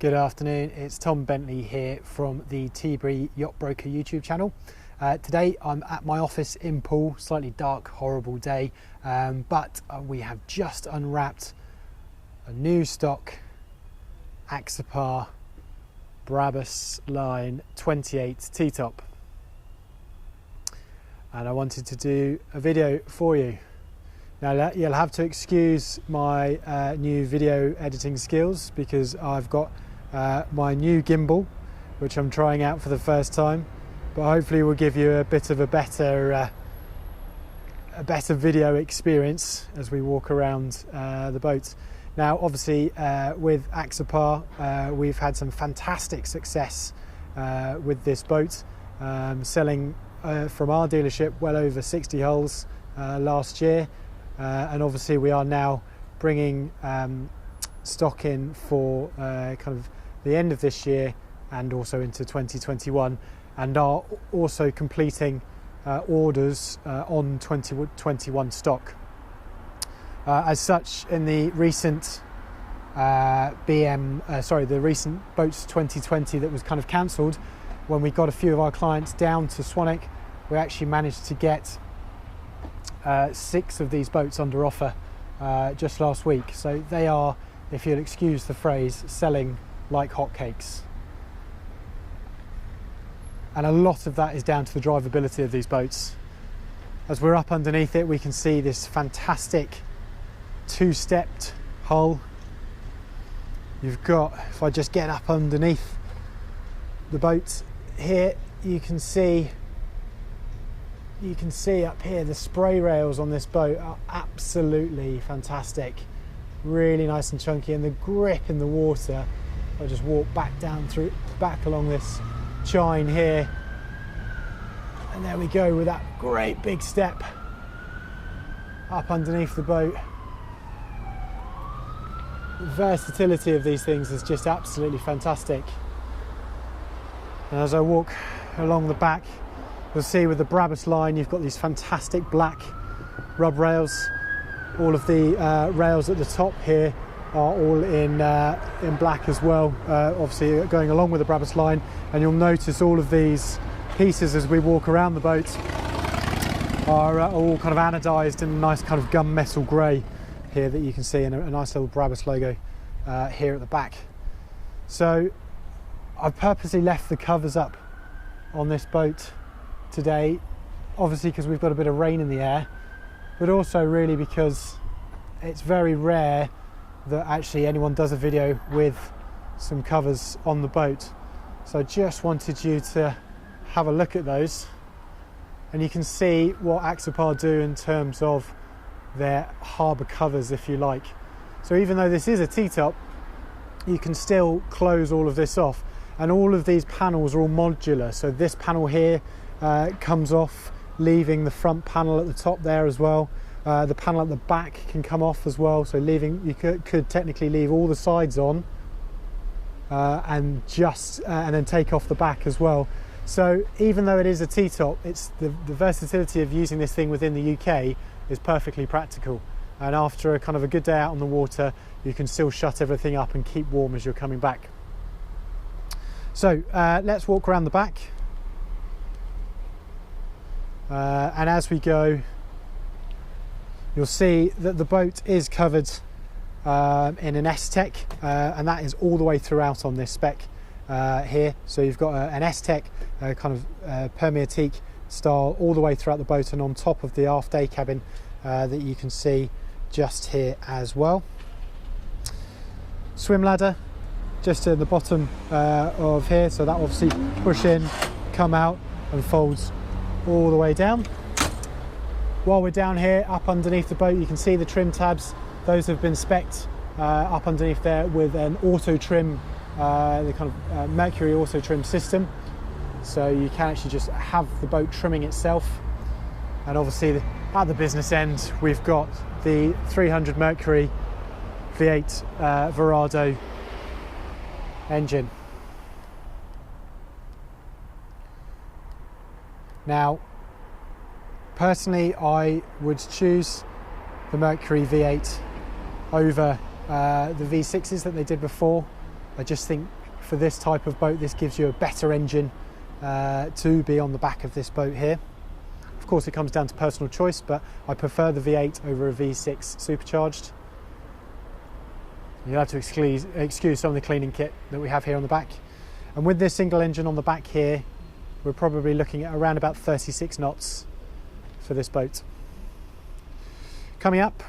Good afternoon, it's Tom Bentley here from the Tilbury Yacht Broker YouTube channel. Today I'm at my office in Poole, slightly dark, horrible day, but we have just unwrapped a new stock Axopar Brabus line 28 T-top. And I wanted to do a video for you. Now you'll have to excuse my new video editing skills because I've got my new gimbal, which I'm trying out for the first time, but hopefully will give you a bit of a better video experience as we walk around the boat. Now obviously with Axopar we've had some fantastic success with this boat, selling from our dealership well over 60 hulls last year, and obviously we are now bringing stock in for kind of the end of this year and also into 2021, and are also completing orders on 2021 stock. As such, in the recent the recent Boats 2020 that was kind of cancelled, when we got a few of our clients down to Swanwick, we actually managed to get 6 of these boats under offer just last week. So they are, if you'll excuse the phrase, selling like hotcakes. And a lot of that is down to the drivability of these boats. As we're up underneath it, we can see this fantastic 2-stepped hull. You've got, if I just get up underneath the boat here, you can see up here the spray rails on this boat are absolutely fantastic, really nice and chunky, and the grip in the water. I just walk back along this chine here, and there we go with that great big step up underneath the boat. The versatility of these things is just absolutely fantastic. And as I walk along the back, you'll see with the Brabus line you've got these fantastic black rub rails. All of the rails at the top here are all in black as well, obviously going along with the Brabus line, and you'll notice all of these pieces as we walk around the boat are all kind of anodized in a nice kind of gunmetal grey here that you can see, and a nice little Brabus logo here at the back. So I've purposely left the covers up on this boat today, obviously because we've got a bit of rain in the air, but also really because it's very rare that actually anyone does a video with some covers on the boat. So I just wanted you to have a look at those, and you can see what Axopar do in terms of their harbour covers, if you like. So even though this is a T-top, you can still close all of this off, and all of these panels are all modular. So this panel here comes off, leaving the front panel at the top there as well. The panel at the back can come off as well, so you could technically leave all the sides on and then take off the back as well. So even though it is a T-top, it's the versatility of using this thing within the UK is perfectly practical. And after a kind of a good day out on the water, you can still shut everything up and keep warm as you're coming back. So let's walk around the back. And as we go, you'll see that the boat is covered in an S-Tech, and that is all the way throughout on this spec here. So you've got an S-Tech kind of permeatique style all the way throughout the boat, and on top of the aft day cabin that you can see just here as well. Swim ladder just at the bottom of here, so that obviously push in, come out and folds all the way down. While we're down here up underneath the boat, you can see the trim tabs. Those have been spec'd up underneath there with an auto trim, the kind of Mercury auto trim system, so you can actually just have the boat trimming itself. And obviously at the business end we've got the 300 Mercury V8 Verado engine. Now personally I would choose the Mercury V8 over the V6s that they did before. I just think for this type of boat, this gives you a better engine to be on the back of this boat here. Of course, it comes down to personal choice, but I prefer the V8 over a V6 supercharged. You'll have to excuse some of the cleaning kit that we have here on the back. And with this single engine on the back here, we're probably looking at around about 36 knots for this boat. Coming up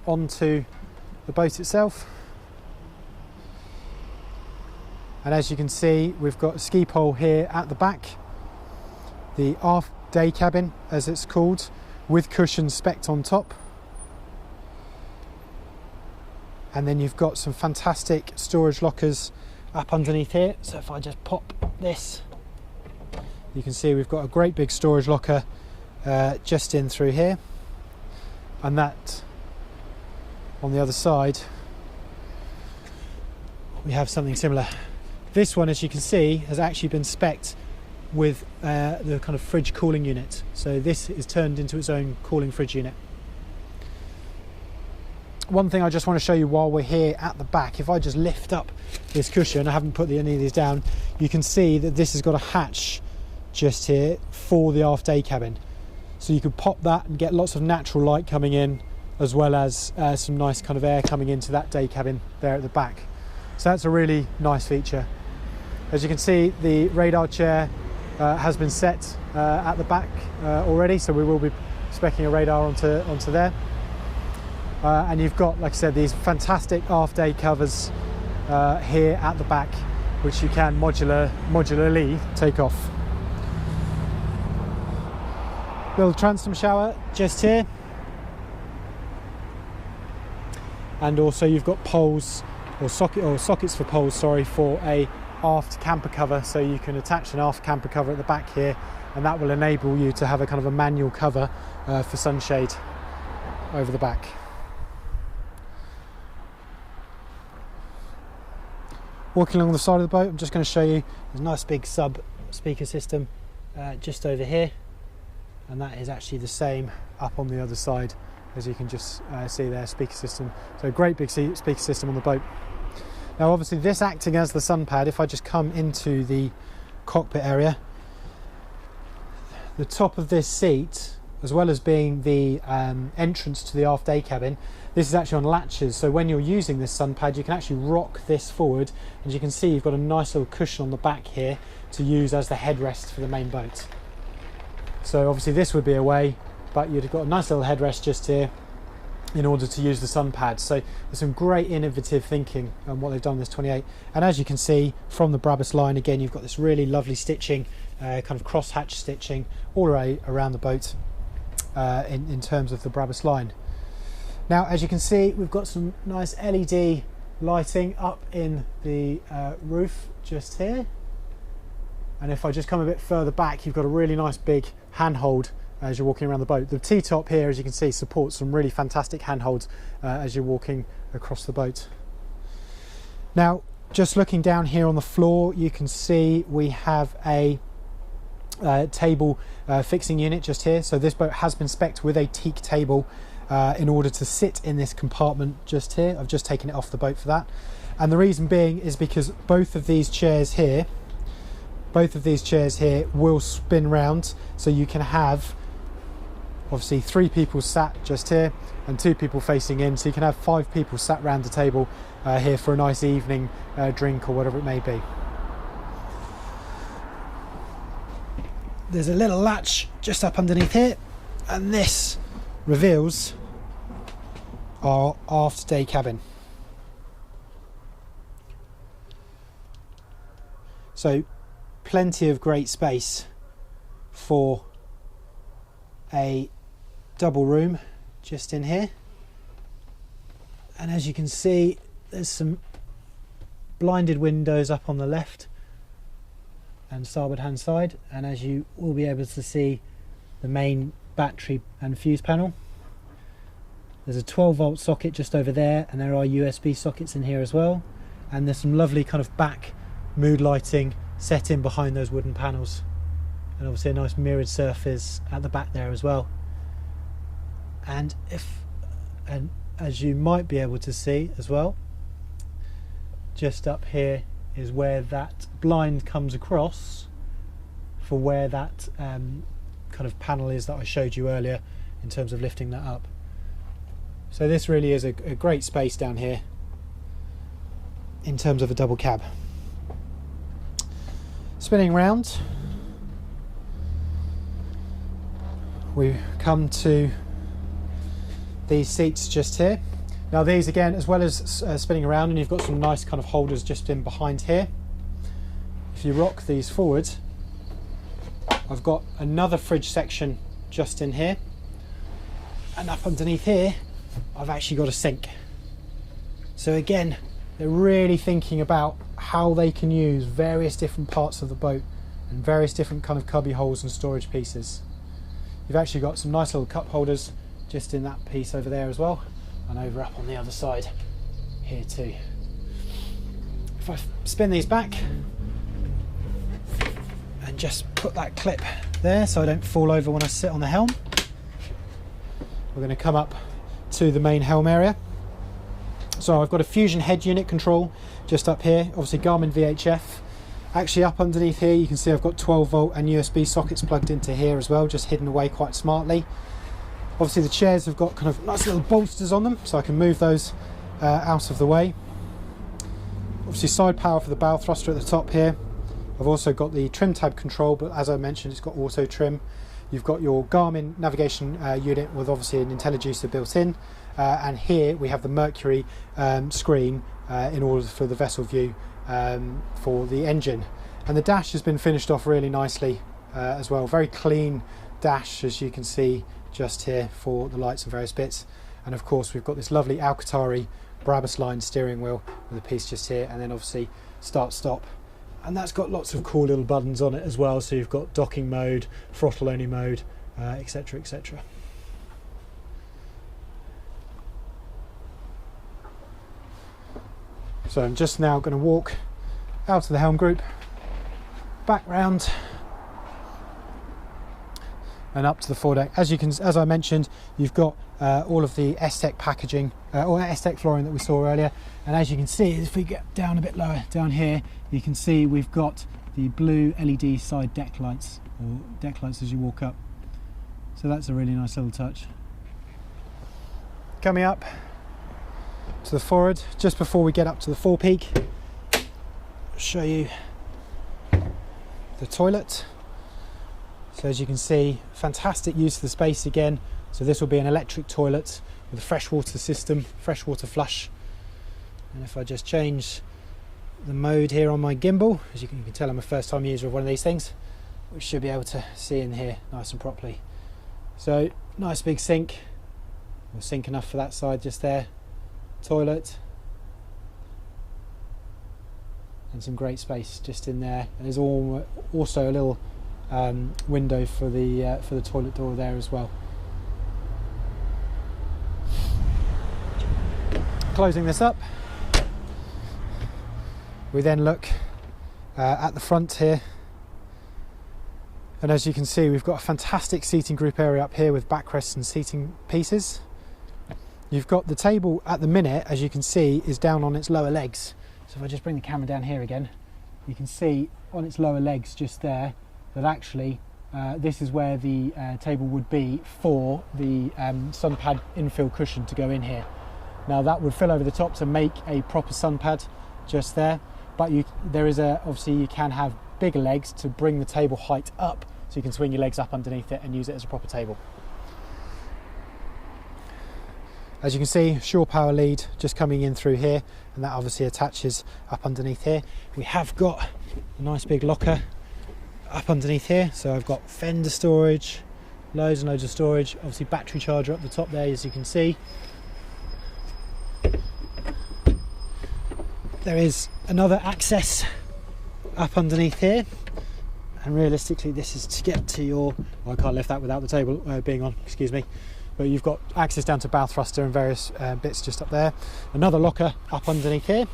onto the boat itself. And as you can see, we've got a ski pole here at the back. The aft day cabin, as it's called, with cushions spec'd on top. And then you've got some fantastic storage lockers up underneath here. So if I just pop this, you can see we've got a great big storage locker just in through here. And that on the other side, we have something similar. This one, as you can see, has actually been spec'd with the kind of fridge cooling unit. So this is turned into its own cooling fridge unit. One thing I just want to show you while we're here at the back, if I just lift up this cushion, I haven't put any of these down, you can see that this has got a hatch just here for the aft day cabin. So you could pop that and get lots of natural light coming in, as well as some nice kind of air coming into that day cabin there at the back. So that's a really nice feature. As you can see, the radar chair has been set at the back already, so we will be speccing a radar onto there. And you've got, like I said, these fantastic aft day covers here at the back, which you can modularly take off. Little transom shower just here. And also you've got poles or sockets for poles, sorry, for a aft camper cover, so you can attach an aft camper cover at the back here, and that will enable you to have a kind of a manual cover for sunshade over the back. Walking along the side of the boat, I'm just going to show you there's a nice big sub speaker system just over here, and that is actually the same up on the other side, as you can just see there, speaker system. So great big speaker system on the boat. Now obviously this acting as the sun pad, if I just come into the cockpit area, the top of this seat, as well as being the entrance to the aft day cabin, this is actually on latches, so when you're using this sun pad you can actually rock this forward, and you can see you've got a nice little cushion on the back here to use as the headrest for the main boat. So obviously this would be away, but you'd have got a nice little headrest just here in order to use the sun pad. So there's some great innovative thinking on what they've done with this 28. And as you can see from the Brabus line, again you've got this really lovely stitching, kind of cross-hatch stitching all around the boat in terms of the Brabus line. Now as you can see, we've got some nice LED lighting up in the roof just here. And if I just come a bit further back, you've got a really nice big handhold as you're walking around the boat. The T-top here, as you can see, supports some really fantastic handholds as you're walking across the boat. Now, just looking down here on the floor, you can see we have a table fixing unit just here. So this boat has been spec'd with a teak table in order to sit in this compartment just here. I've just taken it off the boat for that. And the reason being is because both of these chairs here will spin round, so you can have obviously 3 people sat just here and 2 people facing in, so you can have 5 people sat round the table here for a nice evening drink or whatever it may be. There's a little latch just up underneath here, and this reveals our aft day cabin. So plenty of great space for a double room just in here, and as you can see there's some blinded windows up on the left and starboard hand side, and as you will be able to see, the main battery and fuse panel. There's a 12-volt socket just over there, and there are USB sockets in here as well, and there's some lovely kind of back mood lighting set in behind those wooden panels, and obviously a nice mirrored surface at the back there as well. And as you might be able to see as well, just up here is where that blind comes across for where that kind of panel is that I showed you earlier in terms of lifting that up. So this really is a great space down here in terms of a double cab. Spinning round, we come to these seats just here. Now these again, as well as spinning around, and you've got some nice kind of holders just in behind here. If you rock these forward, I've got another fridge section just in here, and up underneath here I've actually got a sink. So again, they're really thinking about how they can use various different parts of the boat and various different kind of cubby holes and storage pieces. You've actually got some nice little cup holders just in that piece over there as well, and over up on the other side here too. If I spin these back and just put that clip there so I don't fall over when I sit on the helm, we're going to come up to the main helm area. So I've got a Fusion head unit control just up here, obviously Garmin VHF. Actually up underneath here you can see I've got 12 volt and USB sockets plugged into here as well, just hidden away quite smartly. Obviously the chairs have got kind of nice little bolsters on them, so I can move those out of the way. Obviously side power for the bow thruster at the top here. I've also got the trim tab control, but as I mentioned it's got auto trim. You've got your Garmin navigation unit with obviously an IntelliJuicer built in, and here we have the Mercury screen in order for the vessel view for the engine. And the dash has been finished off really nicely as well. Very clean dash, as you can see just here, for the lights and various bits. And of course we've got this lovely Alcantara Brabus line steering wheel with a piece just here, and then obviously start stop, and that's got lots of cool little buttons on it as well. So you've got docking mode, throttle only mode, etc, etc. So I'm just now going to walk out of the helm group, back round and up to the foredeck. As I mentioned, you've got all of the S-Tech packaging, or S-Tech flooring that we saw earlier. And as you can see, if we get down a bit lower, down here, you can see we've got the blue LED side deck lights, or deck lights as you walk up. So that's a really nice little touch. Coming up to the forward, just before we get up to the forepeak, I'll show you the toilet. So as you can see, fantastic use of the space again. So this will be an electric toilet with a freshwater system, freshwater flush. And if I just change the mode here on my gimbal, as you can tell I'm a first time user of one of these things, we should be able to see in here nice and properly. So nice big sink, or sink enough for that side just there, toilet, and some great space just in there. And there's also a little window for the toilet door there as well. Closing this up, we then look at the front here, and as you can see we've got a fantastic seating group area up here with backrests and seating pieces. You've got the table at the minute, as you can see, is down on its lower legs. So if I just bring the camera down here again, you can see on its lower legs just there that actually this is where the table would be for the sun pad infill cushion to go in here. Now that would fill over the top to make a proper sun pad just there, but obviously you can have bigger legs to bring the table height up, so you can swing your legs up underneath it and use it as a proper table. As you can see, shore power lead just coming in through here, and that obviously attaches up underneath here. We have got a nice big locker up underneath here, so I've got fender storage, loads and loads of storage, obviously battery charger up the top there, as you can see. There is another access up underneath here, and realistically this is to get to your, well, I can't lift that without the table being on, excuse me, but you've got access down to bow thruster and various bits just up there. Another locker up underneath here,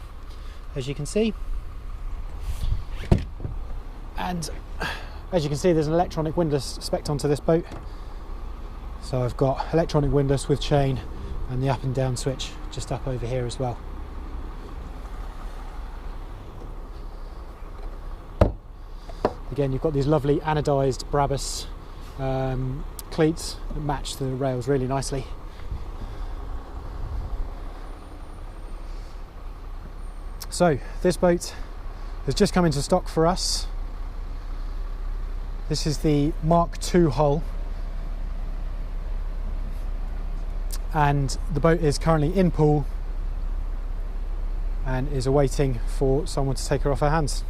as you can see, and as you can see there's an electronic windlass spec'd onto this boat. So I've got electronic windlass with chain and the up and down switch just up over here as well. Again, you've got these lovely anodised Brabus cleats that match the rails really nicely. So this boat has just come into stock for us. This is the Mark II hull, and the boat is currently in Poole and is awaiting for someone to take her off her hands.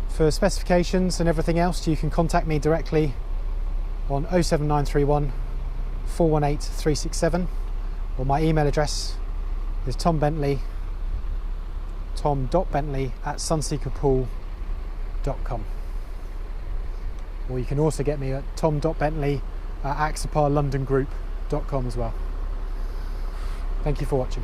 For specifications and everything else, you can contact me directly on 07931 418 367, or my email address is tom.bentley@sunseekerpool.com, or you can also get me at tom.bentley@axoparlondongroup.com as well. Thank you for watching.